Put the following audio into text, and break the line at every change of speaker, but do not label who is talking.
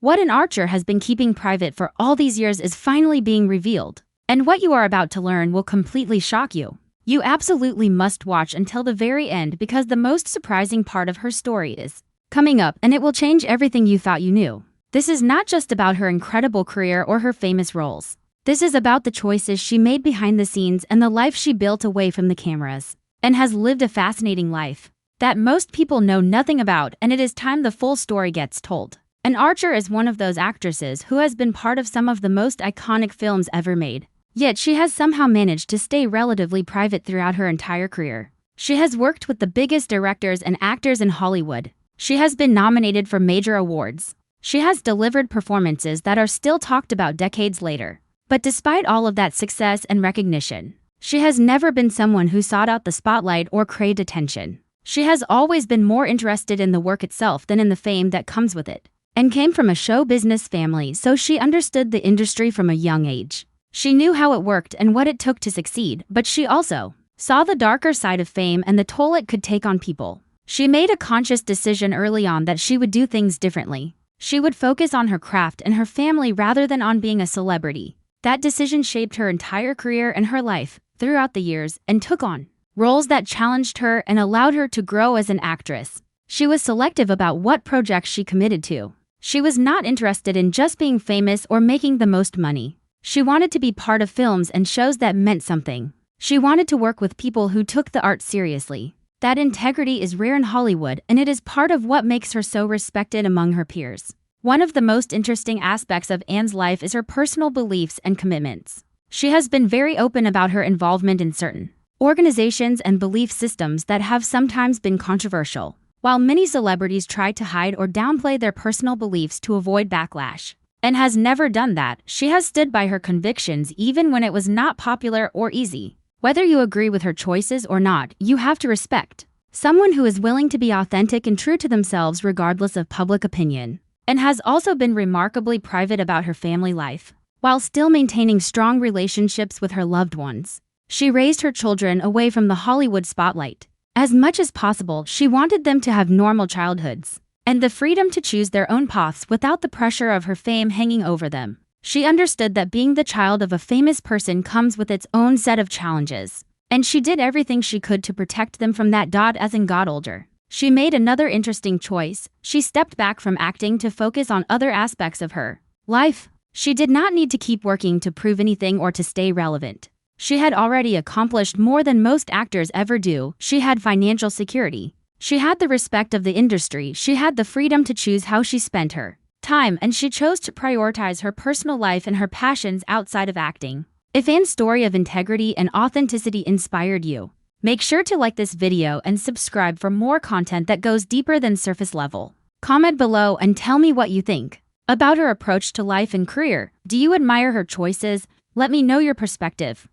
What an Archer has been keeping private for all these years is finally being revealed. And what you are about to learn will completely shock you. You absolutely must watch until the very end because the most surprising part of her story is coming up and it will change everything you thought you knew. This is not just about her incredible career or her famous roles. This is about the choices she made behind the scenes and the life she built away from the cameras. And has lived a fascinating life that most people know nothing about, and it is time the full story gets told. An Archer is one of those actresses who has been part of some of the most iconic films ever made. Yet she has somehow managed to stay relatively private throughout her entire career. She has worked with the biggest directors and actors in Hollywood. She has been nominated for major awards. She has delivered performances that are still talked about decades later. But despite all of that success and recognition, she has never been someone who sought out the spotlight or craved attention. She has always been more interested in the work itself than in the fame that comes with it, and came from a show business family, so she understood the industry from a young age. She knew how it worked and what it took to succeed, but she also saw the darker side of fame and the toll it could take on people. She made a conscious decision early on that she would do things differently. She would focus on her craft and her family rather than on being a celebrity. That decision shaped her entire career and her life throughout the years, and took on roles that challenged her and allowed her to grow as an actress. She was selective about what projects she committed to. She was not interested in just being famous or making the most money. She wanted to be part of films and shows that meant something. She wanted to work with people who took the art seriously. That integrity is rare in Hollywood, and it is part of what makes her so respected among her peers. One of the most interesting aspects of Anne's life is her personal beliefs and commitments. She has been very open about her involvement in certain organizations and belief systems that have sometimes been controversial. While many celebrities try to hide or downplay their personal beliefs to avoid backlash, and has never done that, she has stood by her convictions even when it was not popular or easy. Whether you agree with her choices or not, you have to respect someone who is willing to be authentic and true to themselves regardless of public opinion, and has also been remarkably private about her family life, while still maintaining strong relationships with her loved ones. She raised her children away from the Hollywood spotlight. As much as possible, she wanted them to have normal childhoods and the freedom to choose their own paths without the pressure of her fame hanging over them. She understood that being the child of a famous person comes with its own set of challenges, and she did everything she could to protect them from that. As Anne got older, she made another interesting choice. She stepped back from acting to focus on other aspects of her life. She did not need to keep working to prove anything or to stay relevant. She had already accomplished more than most actors ever do. She had financial security. She had the respect of the industry. She had the freedom to choose how she spent her time, and she chose to prioritize her personal life and her passions outside of acting. If Anne's story of integrity and authenticity inspired you, make sure to like this video and subscribe for more content that goes deeper than surface level. Comment below and tell me what you think about her approach to life and career. Do you admire her choices? Let me know your perspective.